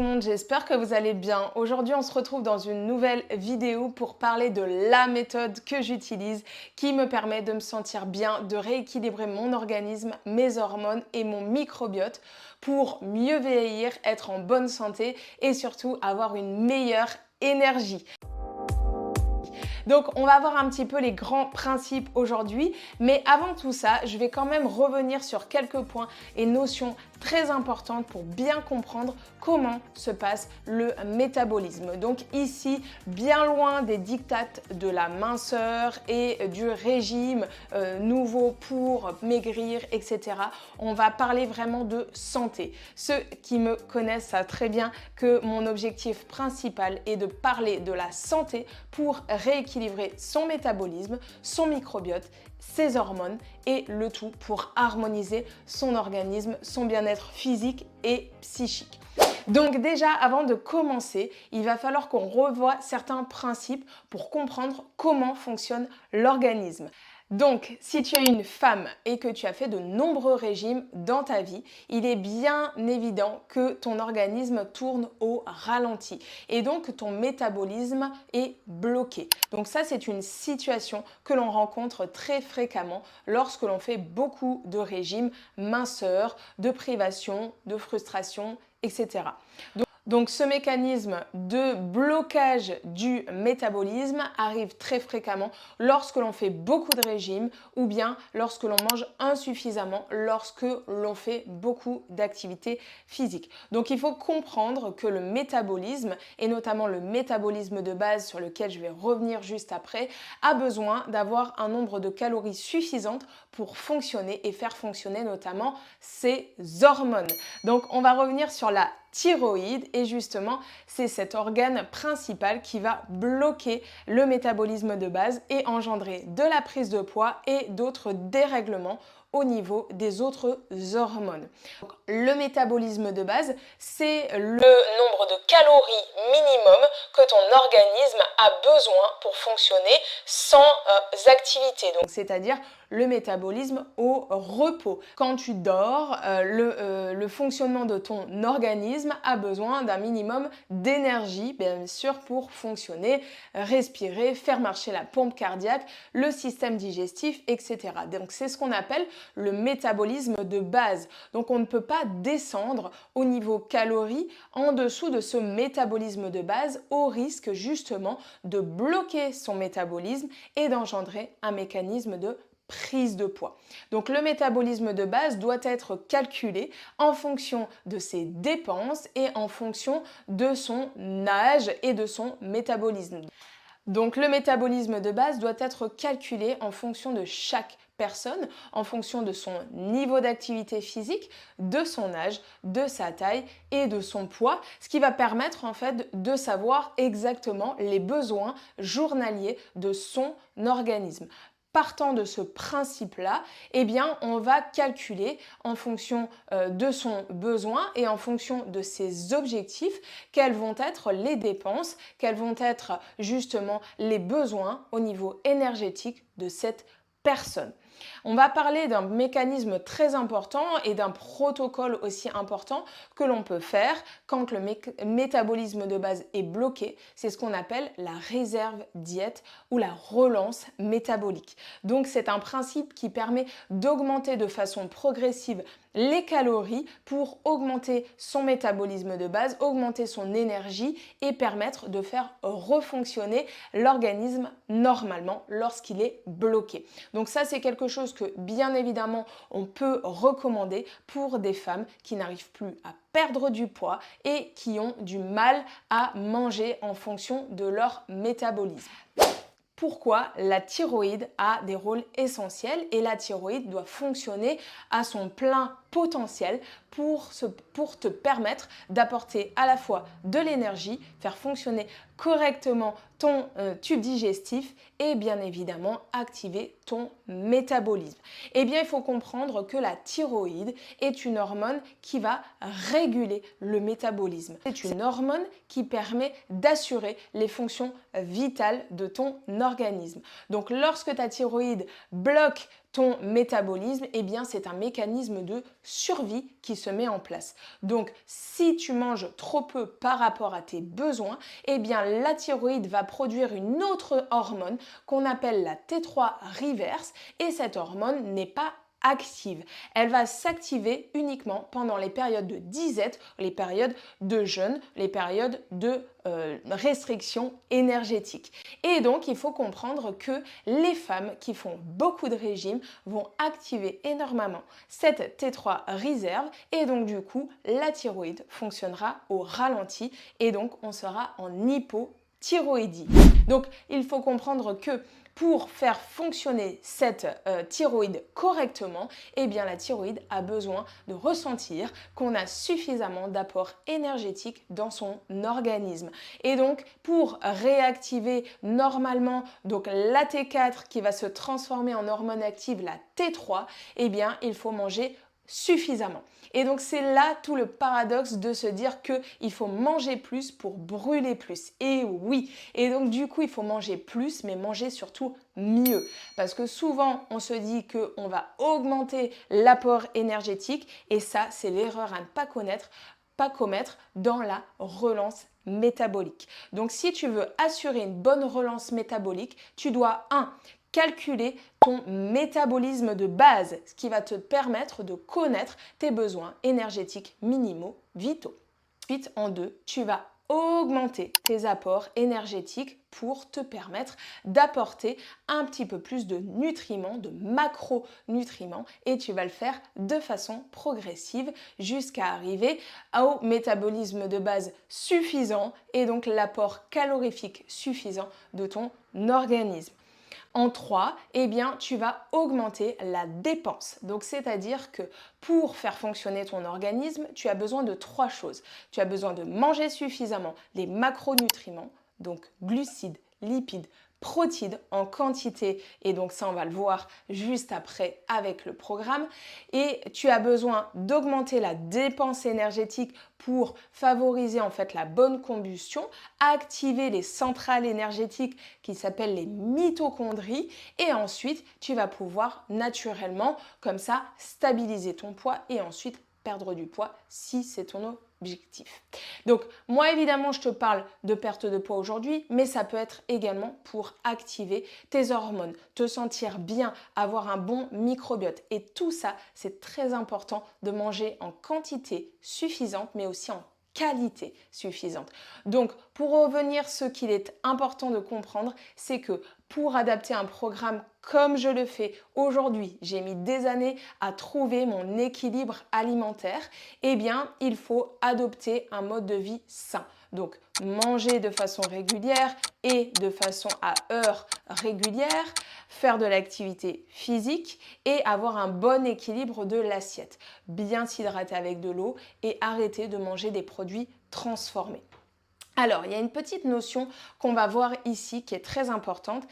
le monde, j'espère que vous allez bien. Aujourd'hui, on se retrouve dans une nouvelle vidéo pour parler de la méthode que j'utilise qui me permet de me sentir bien, de rééquilibrer mon organisme, mes hormones et mon microbiote pour mieux vieillir, être en bonne santé et surtout avoir une meilleure énergie. Donc on va voir un petit peu les grands principes aujourd'hui, mais avant tout ça, je vais quand même revenir sur quelques points et notions très importantes pour bien comprendre comment se passe le métabolisme. Donc ici, bien loin des dictates de la minceur et du régime nouveau pour maigrir, etc. On va parler vraiment de santé. Ceux qui me connaissent savent très bien que mon objectif principal est de parler de la santé pour rééquilibrer son métabolisme, son microbiote, ses hormones et le tout pour harmoniser son organisme, son bien-être physique et psychique. Donc déjà, avant de commencer, il va falloir qu'on revoie certains principes pour comprendre comment fonctionne l'organisme. Donc, si tu es une femme et que tu as fait de nombreux régimes dans ta vie, il est bien évident que ton organisme tourne au ralenti et donc ton métabolisme est bloqué. Donc ça, c'est une situation que l'on rencontre très fréquemment lorsque l'on fait beaucoup de régimes, minceur, de privation, de frustration, etc. Donc ce mécanisme de blocage du métabolisme arrive très fréquemment lorsque l'on fait beaucoup de régimes ou bien lorsque l'on mange insuffisamment, lorsque l'on fait beaucoup d'activités physiques. Donc il faut comprendre que le métabolisme, et notamment le métabolisme de base sur lequel je vais revenir juste après, a besoin d'avoir un nombre de calories suffisantes pour fonctionner et faire fonctionner notamment ses hormones. Donc on va revenir sur la thyroïde et justement c'est cet organe principal qui va bloquer le métabolisme de base et engendrer de la prise de poids et d'autres dérèglements au niveau des autres hormones. Donc, le métabolisme de base, c'est le nombre de calories minimum que ton organisme a besoin pour fonctionner sans activité. Donc, c'est-à-dire le métabolisme au repos. Quand tu dors, le fonctionnement de ton organisme a besoin d'un minimum d'énergie, bien sûr, pour fonctionner, respirer, faire marcher la pompe cardiaque, le système digestif, etc. Donc c'est ce qu'on appelle le métabolisme de base. Donc on ne peut pas descendre au niveau calories en dessous de ce métabolisme de base au risque justement de bloquer son métabolisme et d'engendrer un mécanisme de prise de poids. Donc le métabolisme de base doit être calculé en fonction de ses dépenses et en fonction de son âge et de son métabolisme. Donc le métabolisme de base doit être calculé en fonction de chaque personne, en fonction de son niveau d'activité physique, de son âge, de sa taille et de son poids, ce qui va permettre en fait de savoir exactement les besoins journaliers de son organisme. Partant de ce principe-là, eh bien, on va calculer en fonction de son besoin et en fonction de ses objectifs quelles vont être les dépenses, quels vont être justement les besoins au niveau énergétique de cette personne. On va parler d'un mécanisme très important et d'un protocole aussi important que l'on peut faire quand le métabolisme de base est bloqué. C'est ce qu'on appelle la réserve diète ou la relance métabolique. Donc c'est un principe qui permet d'augmenter de façon progressive les calories pour augmenter son métabolisme de base, augmenter son énergie et permettre de faire refonctionner l'organisme normalement lorsqu'il est bloqué. Donc ça, c'est quelque chose que bien évidemment on peut recommander pour des femmes qui n'arrivent plus à perdre du poids et qui ont du mal à manger en fonction de leur métabolisme. Pourquoi la thyroïde a des rôles essentiels et la thyroïde doit fonctionner à son plein potentiel pour te permettre d'apporter à la fois de l'énergie, faire fonctionner correctement ton tube digestif et bien évidemment activer ton métabolisme. Eh bien, il faut comprendre que la thyroïde est une hormone qui va réguler le métabolisme. C'est une hormone qui permet d'assurer les fonctions vitales de ton organisme. Donc, lorsque ta thyroïde bloque ton métabolisme, eh bien c'est un mécanisme de survie qui se met en place. Donc si tu manges trop peu par rapport à tes besoins, eh bien la thyroïde va produire une autre hormone qu'on appelle la T3 reverse et cette hormone n'est pas active. Elle va s'activer uniquement pendant les périodes de disette, les périodes de jeûne, les périodes de restriction énergétique. Et donc, il faut comprendre que les femmes qui font beaucoup de régimes vont activer énormément cette T3 réserve et donc du coup, la thyroïde fonctionnera au ralenti et donc on sera en hypothyroïdie. Donc, il faut comprendre que pour faire fonctionner cette thyroïde correctement, eh bien la thyroïde a besoin de ressentir qu'on a suffisamment d'apport énergétique dans son organisme. Et donc pour réactiver normalement donc la T4 qui va se transformer en hormone active, la T3, eh bien il faut manger suffisamment. Et donc c'est là tout le paradoxe de se dire qu'il faut manger plus pour brûler plus. Et oui, et donc du coup il faut manger plus mais manger surtout mieux. Parce que souvent on se dit qu'on va augmenter l'apport énergétique et ça c'est l'erreur à ne pas commettre dans la relance métabolique. Donc si tu veux assurer une bonne relance métabolique, tu dois calculer ton métabolisme de base, ce qui va te permettre de connaître tes besoins énergétiques minimaux vitaux. Ensuite, en 2, tu vas augmenter tes apports énergétiques pour te permettre d'apporter un petit peu plus de nutriments, de macronutriments et tu vas le faire de façon progressive jusqu'à arriver au métabolisme de base suffisant et donc l'apport calorifique suffisant de ton organisme. En 3, eh bien, tu vas augmenter la dépense. Donc, c'est-à-dire que pour faire fonctionner ton organisme, tu as besoin de 3 choses. Tu as besoin de manger suffisamment les macronutriments, donc glucides, lipides, protides en quantité et donc ça on va le voir juste après avec le programme et tu as besoin d'augmenter la dépense énergétique pour favoriser en fait la bonne combustion, activer les centrales énergétiques qui s'appellent les mitochondries et ensuite tu vas pouvoir naturellement comme ça stabiliser ton poids et ensuite perdre du poids si c'est ton objectif. Donc moi évidemment je te parle de perte de poids aujourd'hui mais ça peut être également pour activer tes hormones, te sentir bien, avoir un bon microbiote et tout ça c'est très important de manger en quantité suffisante mais aussi en qualité suffisante. Donc pour revenir, ce qu'il est important de comprendre, c'est que pour adapter un programme comme je le fais aujourd'hui, j'ai mis des années à trouver mon équilibre alimentaire, eh bien il faut adopter un mode de vie sain. Donc manger de façon régulière et de façon à heure régulière, faire de l'activité physique et avoir un bon équilibre de l'assiette. Bien s'hydrater avec de l'eau et arrêter de manger des produits transformés. Alors, il y a une petite notion qu'on va voir ici qui est très importante.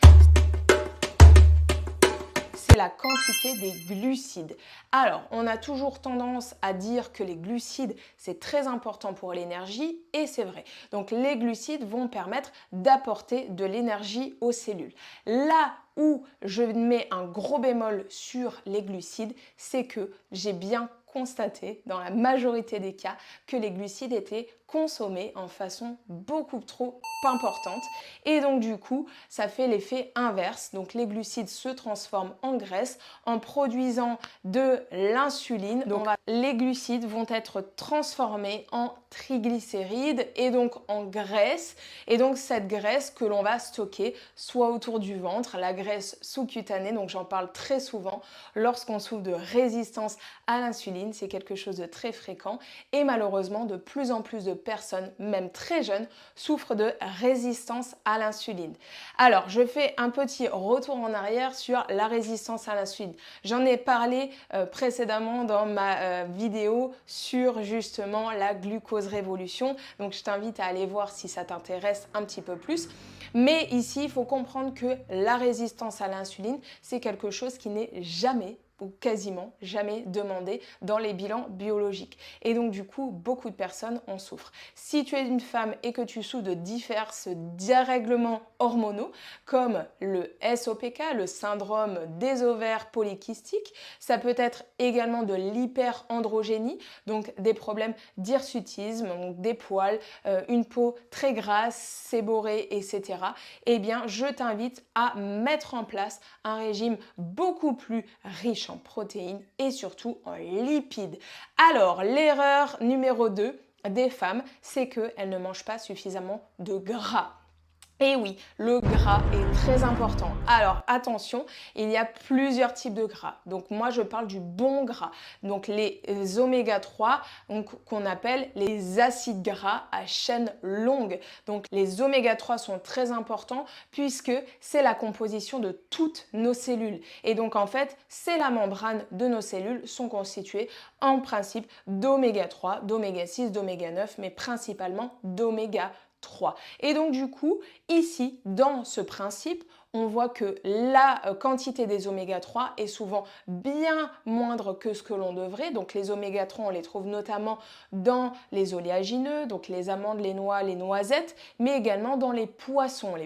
C'est la quantité des glucides. Alors, on a toujours tendance à dire que les glucides, c'est très important pour l'énergie et c'est vrai. Donc, les glucides vont permettre d'apporter de l'énergie aux cellules. Là où je mets un gros bémol sur les glucides, c'est que j'ai bien constaté dans la majorité des cas que les glucides étaient consommés en façon beaucoup trop importante et donc du coup ça fait l'effet inverse. Donc les glucides se transforment en graisse en produisant de l'insuline. Donc les glucides vont être transformés en triglycérides et donc en graisse et donc cette graisse que l'on va stocker soit autour du ventre, la graisse sous-cutanée, donc j'en parle très souvent lorsqu'on souffre de résistance à l'insuline, c'est quelque chose de très fréquent et malheureusement de plus en plus de personnes, même très jeunes, souffrent de résistance à l'insuline. Alors je fais un petit retour en arrière sur la résistance à l'insuline. J'en ai parlé précédemment dans ma vidéo sur justement la glucose révolution, donc je t'invite à aller voir si ça t'intéresse un petit peu plus. Mais ici, il faut comprendre que la résistance à l'insuline, c'est quelque chose qui n'est jamais ou quasiment jamais demandé dans les bilans biologiques. Et donc du coup, beaucoup de personnes en souffrent. Si tu es une femme et que tu souffres de divers dérèglements hormonaux, comme le SOPK, le syndrome des ovaires polykystiques, ça peut être également de l'hyperandrogénie, donc des problèmes d'hirsutisme, donc des poils, une peau très grasse, séborrhée, etc. Eh bien, je t'invite à mettre en place un régime beaucoup plus riche en protéines et surtout en lipides. Alors, l'erreur numéro 2 des femmes, c'est qu'elles ne mangent pas suffisamment de gras. Et oui, le gras est très important. Alors attention, il y a plusieurs types de gras. Donc moi je parle du bon gras. Donc les oméga 3 qu'on appelle les acides gras à chaîne longue. Donc les oméga 3 sont très importants puisque c'est la composition de toutes nos cellules. Et donc en fait, c'est la membrane de nos cellules sont constituées en principe d'oméga 3, d'oméga 6, d'oméga 9, mais principalement d'oméga 3. Et donc du coup, ici, dans ce principe, on voit que la quantité des oméga 3 est souvent bien moindre que ce que l'on devrait. Donc les oméga 3, on les trouve notamment dans les oléagineux, donc les amandes, les noix, les noisettes, mais également dans les poissons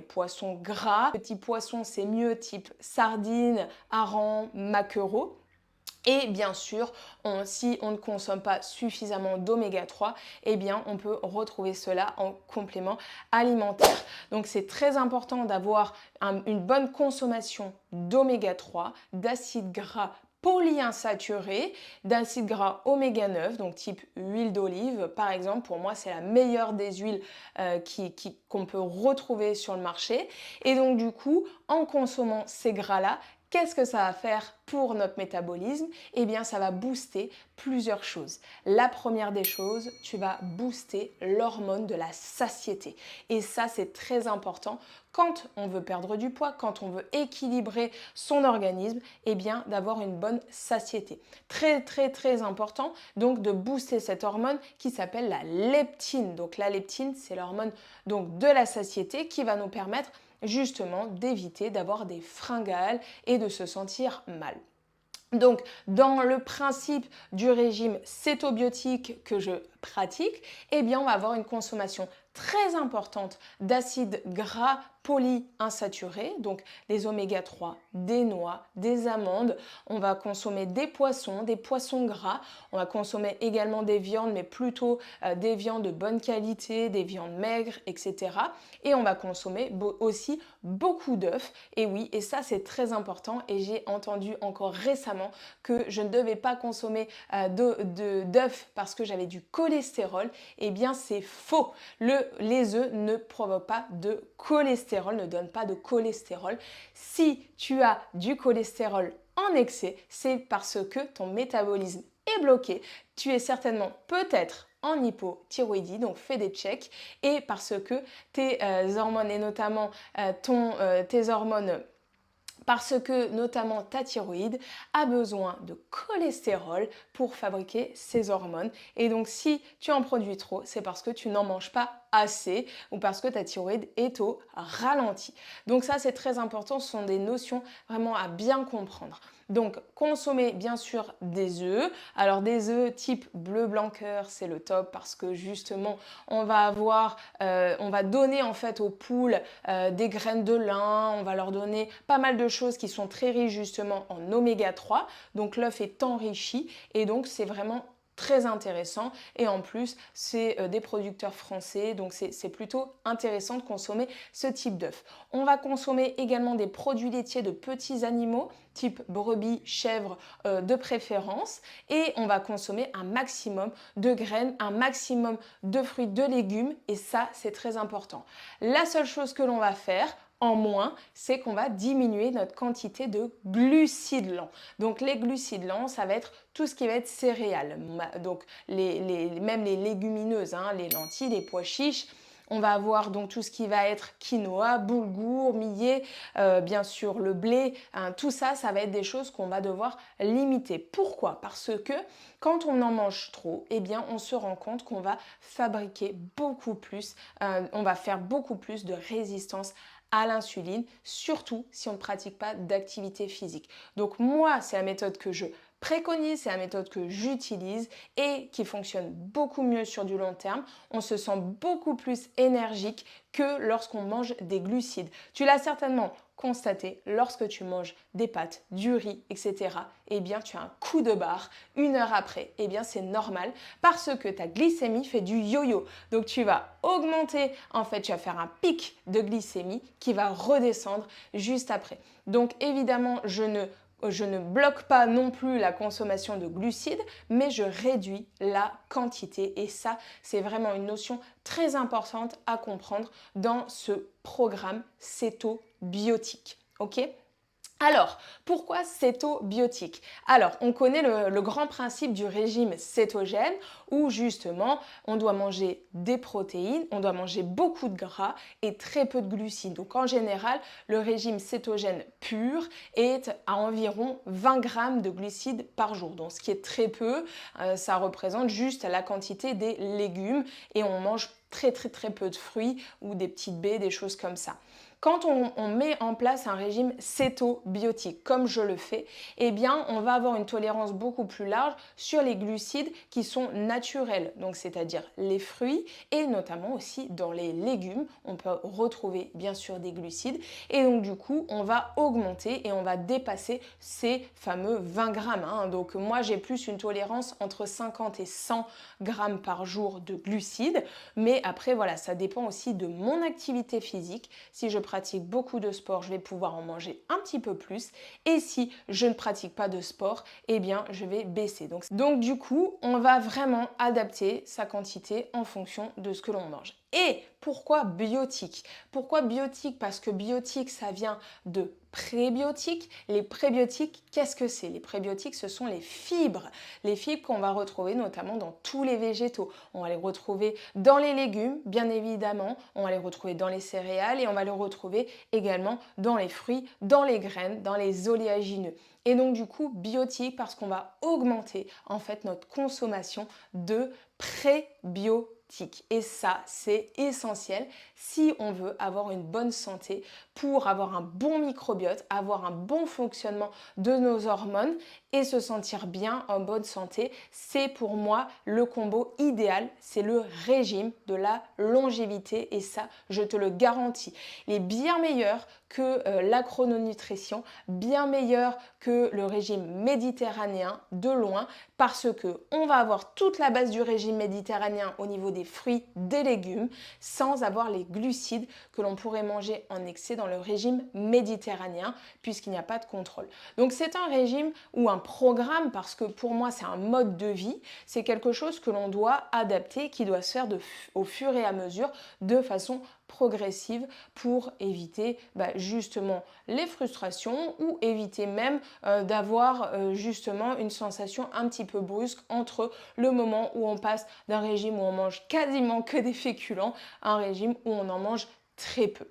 gras. Petits poissons, c'est mieux, type sardines, harengs, maquereaux. Et bien sûr, si on ne consomme pas suffisamment d'oméga 3, eh bien on peut retrouver cela en complément alimentaire. Donc c'est très important d'avoir une bonne consommation d'oméga 3, d'acides gras polyinsaturés, d'acides gras oméga 9, donc type huile d'olive par exemple. Pour moi, c'est la meilleure des huiles qu'on peut retrouver sur le marché. Et donc du coup, en consommant ces gras-là, qu'est-ce que ça va faire pour notre métabolisme? Eh bien, ça va booster plusieurs choses. La première des choses, tu vas booster l'hormone de la satiété. Et ça, c'est très important quand on veut perdre du poids, quand on veut équilibrer son organisme, eh bien, d'avoir une bonne satiété. Très, très, très important, donc, de booster cette hormone qui s'appelle la leptine. Donc, la leptine, c'est l'hormone donc de la satiété qui va nous permettre justement d'éviter d'avoir des fringales et de se sentir mal. Donc, dans le principe du régime cétobiotique que je pratique, eh bien, on va avoir une consommation très importante d'acides gras polyinsaturés, donc des oméga 3, des noix, des amandes. On va consommer des poissons gras. On va consommer également des viandes, mais plutôt des viandes de bonne qualité, des viandes maigres, etc. Et on va consommer aussi beaucoup d'œufs. Et oui, et ça c'est très important. Et j'ai entendu encore récemment que je ne devais pas consommer d'œufs parce que j'avais du cholestérol. Eh bien, c'est faux. Les œufs ne provoquent pas de cholestérol, ne donnent pas de cholestérol. Si tu as du cholestérol en excès, c'est parce que ton métabolisme est bloqué. Tu es certainement peut-être en hypothyroïdie, donc fais des checks, et parce que tes hormones et notamment tes hormones, parce que notamment ta thyroïde a besoin de cholestérol pour fabriquer ces hormones. Et donc si tu en produis trop, c'est parce que tu n'en manges pas assez ou parce que ta thyroïde est au ralenti. Donc ça c'est très important, ce sont des notions vraiment à bien comprendre. Donc consommer bien sûr des œufs. Alors des œufs type bleu blanc cœur, c'est le top parce que justement on va donner en fait aux poules des graines de lin, on va leur donner pas mal de choses qui sont très riches justement en oméga 3. Donc l'œuf est enrichi et donc c'est vraiment très intéressant et en plus c'est des producteurs français, donc c'est plutôt intéressant de consommer ce type d'œuf. On va consommer également des produits laitiers de petits animaux type brebis, chèvre de préférence, et on va consommer un maximum de graines, un maximum de fruits, de légumes, et ça c'est très important. La seule chose que l'on va faire en moins, c'est qu'on va diminuer notre quantité de glucides lents. Donc les glucides lents, ça va être tout ce qui va être céréales, donc même les légumineuses, les lentilles, les pois chiches. On va avoir donc tout ce qui va être quinoa, boulgour, millet, bien sûr le blé, tout ça, ça va être des choses qu'on va devoir limiter. Pourquoi? Parce que quand on en mange trop, eh bien on se rend compte qu'on va fabriquer beaucoup plus, on va faire beaucoup plus de résistance à l'insuline, surtout si on ne pratique pas d'activité physique. Donc moi, c'est la méthode que je préconise, c'est la méthode que j'utilise et qui fonctionne beaucoup mieux sur du long terme. On se sent beaucoup plus énergique que lorsqu'on mange des glucides. Tu l'as certainement constaté, lorsque tu manges des pâtes, du riz, etc., eh bien tu as un coup de barre 1 heure après. Eh bien c'est normal parce que ta glycémie fait du yo-yo. Donc tu vas augmenter, en fait tu vas faire un pic de glycémie qui va redescendre juste après. Donc évidemment je ne bloque pas non plus la consommation de glucides, mais je réduis la quantité. Et ça, c'est vraiment une notion très importante à comprendre dans ce programme cétobiotique. Ok ? Alors, pourquoi cétobiotique? Alors, on connaît le grand principe du régime cétogène où justement, on doit manger des protéines, on doit manger beaucoup de gras et très peu de glucides. Donc en général, le régime cétogène pur est à environ 20 grammes de glucides par jour. Donc ce qui est très peu, ça représente juste la quantité des légumes et on mange très peu de fruits ou des petites baies, des choses comme ça. Quand on met en place un régime cétobiotique, comme je le fais, eh bien, on va avoir une tolérance beaucoup plus large sur les glucides qui sont naturels, donc c'est-à-dire les fruits et notamment aussi dans les légumes, on peut retrouver bien sûr des glucides et donc du coup, on va augmenter et on va dépasser ces fameux 20 grammes. Donc moi, j'ai plus une tolérance entre 50 et 100 grammes par jour de glucides, mais après, voilà, ça dépend aussi de mon activité physique. Si je pratique beaucoup de sport, je vais pouvoir en manger un petit peu plus. Et si je ne pratique pas de sport, eh bien, je vais baisser. Donc du coup, on va vraiment adapter sa quantité en fonction de ce que l'on mange. Et pourquoi biotique? Pourquoi biotique? Parce que biotique, ça vient de prébiotiques. Les prébiotiques, qu'est-ce que c'est? Les prébiotiques, ce sont les fibres qu'on va retrouver notamment dans tous les végétaux. On va les retrouver dans les légumes, bien évidemment, on va les retrouver dans les céréales et on va les retrouver également dans les fruits, dans les graines, dans les oléagineux. Et donc du coup, biotique parce qu'on va augmenter en fait notre consommation de prébiotiques. Et ça, c'est essentiel si on veut avoir une bonne santé, pour avoir un bon microbiote, avoir un bon fonctionnement de nos hormones et se sentir bien en bonne santé. C'est pour moi le combo idéal, c'est le régime de la longévité et ça, je te le garantis. Il est bien meilleur que la chrononutrition, bien meilleur que le régime méditerranéen de loin parce que on va avoir toute la base du régime méditerranéen au niveau des fruits, des légumes sans avoir les glucides que l'on pourrait manger en excès dans le régime méditerranéen puisqu'il n'y a pas de contrôle. Donc c'est un régime ou un programme parce que pour moi c'est un mode de vie, c'est quelque chose que l'on doit adapter, qui doit se faire au fur et à mesure de façon progressive pour éviter justement les frustrations ou éviter même d'avoir justement une sensation un petit peu brusque entre le moment où on passe d'un régime où on mange quasiment que des féculents à un régime où on en mange très peu.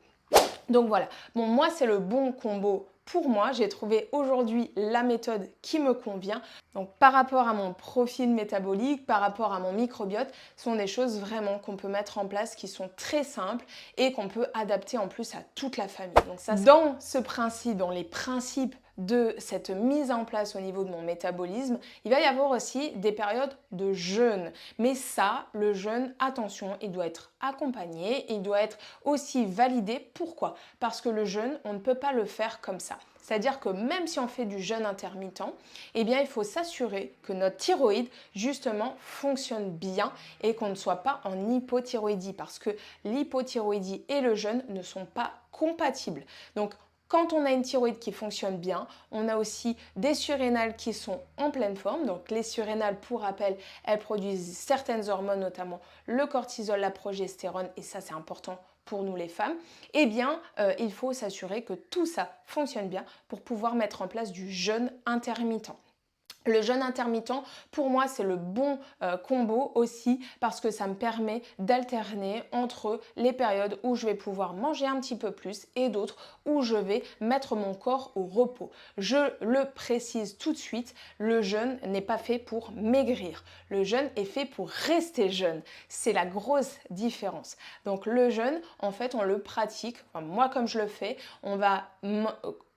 Donc voilà, bon moi c'est le bon combo pour moi, j'ai trouvé aujourd'hui la méthode qui me convient. Donc par rapport à mon profil métabolique, par rapport à mon microbiote, ce sont des choses vraiment qu'on peut mettre en place qui sont très simples et qu'on peut adapter en plus à toute la famille. Donc ça, dans ce principe, dans les principes de cette mise en place au niveau de mon métabolisme, il va y avoir aussi des périodes de jeûne. Mais ça, le jeûne, attention, il doit être accompagné, il doit être aussi validé. Pourquoi? Parce que le jeûne, on ne peut pas le faire comme ça. C'est-à-dire que même si on fait du jeûne intermittent, eh bien, il faut s'assurer que notre thyroïde, justement, fonctionne bien et qu'on ne soit pas en hypothyroïdie parce que l'hypothyroïdie et le jeûne ne sont pas compatibles. Donc, quand on a une thyroïde qui fonctionne bien, on a aussi des surrénales qui sont en pleine forme. Donc les surrénales, pour rappel, elles produisent certaines hormones, notamment le cortisol, la progestérone, et ça c'est important pour nous les femmes. Eh bien, il faut s'assurer que tout ça fonctionne bien pour pouvoir mettre en place du jeûne intermittent. Le jeûne intermittent, pour moi, c'est le bon combo aussi parce que ça me permet d'alterner entre les périodes où je vais pouvoir manger un petit peu plus et d'autres où je vais mettre mon corps au repos. Je le précise tout de suite, le jeûne n'est pas fait pour maigrir. Le jeûne est fait pour rester jeune. C'est la grosse différence. Donc le jeûne, en fait, on le pratique, enfin, moi comme je le fais, on va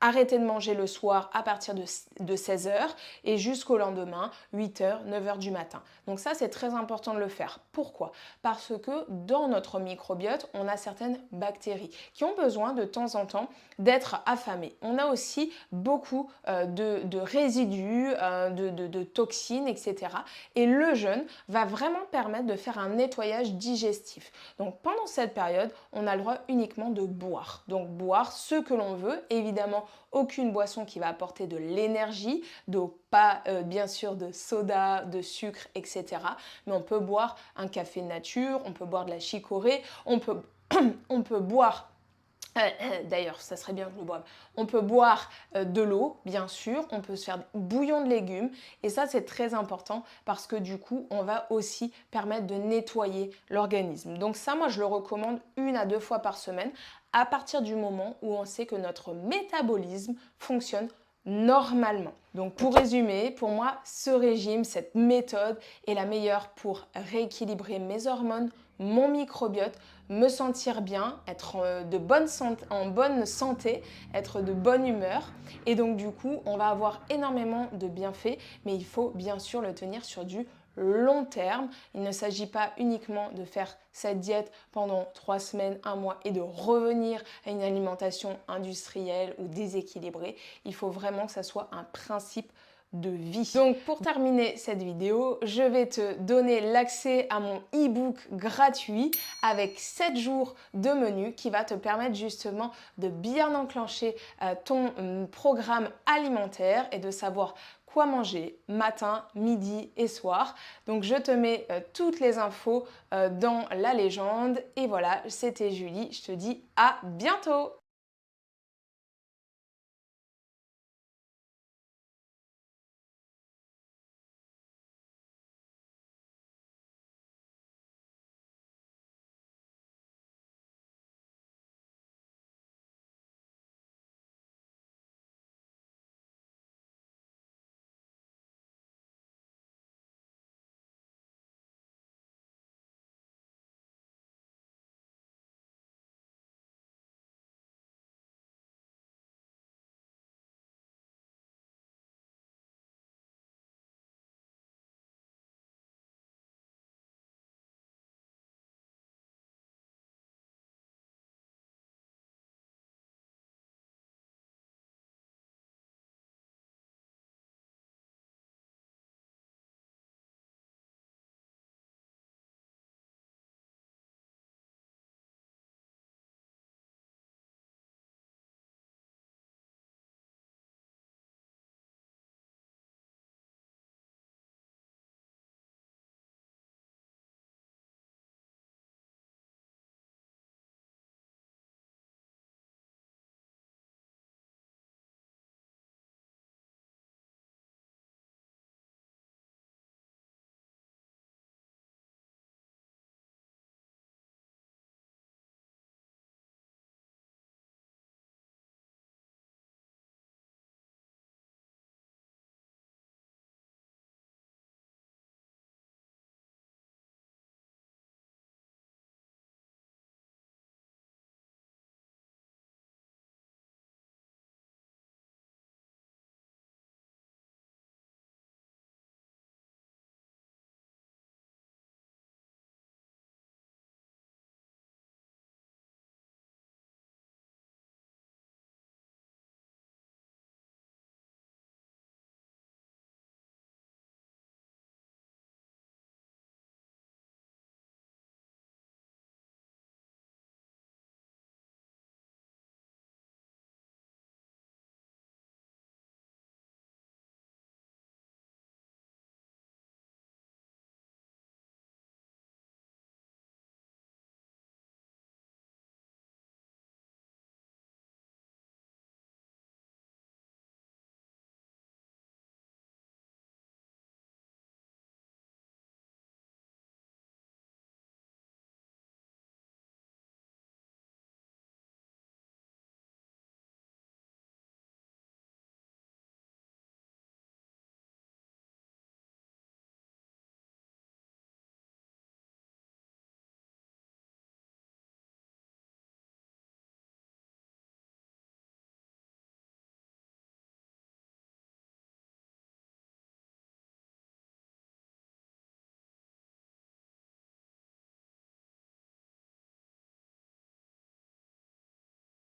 arrêter de manger le soir à partir de 16 heures et jusqu'au lendemain, 8 heures, 9 heures du matin. Donc ça, c'est très important de le faire. Pourquoi? Parce que dans notre microbiote, on a certaines bactéries qui ont besoin de temps en temps d'être affamées. On a aussi beaucoup de résidus, de toxines, etc. Et le jeûne va vraiment permettre de faire un nettoyage digestif. Donc pendant cette période, on a le droit uniquement de boire. Donc boire ce que l'on veut, évidemment aucune boisson qui va apporter de l'énergie, d'eau, pas bien sûr de soda, de sucre, etc. Mais on peut boire un café nature, on peut boire de la chicorée, on peut, on peut boire d'ailleurs, ça serait bien que je le boive. On peut boire de l'eau, bien sûr. On peut se faire bouillon de légumes. Et ça, c'est très important parce que du coup, on va aussi permettre de nettoyer l'organisme. Donc ça, moi, je le recommande 1 à 2 fois par semaine à partir du moment où on sait que notre métabolisme fonctionne normalement. Donc pour résumer, pour moi, ce régime, cette méthode est la meilleure pour rééquilibrer mes hormones, mon microbiote, me sentir bien, être en bonne santé, être de bonne humeur. Et donc du coup, on va avoir énormément de bienfaits, mais il faut bien sûr le tenir sur du long terme. Il ne s'agit pas uniquement de faire cette diète pendant 3 semaines, 1 mois et de revenir à une alimentation industrielle ou déséquilibrée. Il faut vraiment que ça soit un principe de vie. Donc pour terminer cette vidéo, je vais te donner l'accès à mon e-book gratuit avec 7 jours de menu qui va te permettre justement de bien enclencher ton programme alimentaire et de savoir quoi manger matin, midi et soir. Donc je te mets toutes les infos dans la légende. Et voilà, c'était Julie, je te dis à bientôt!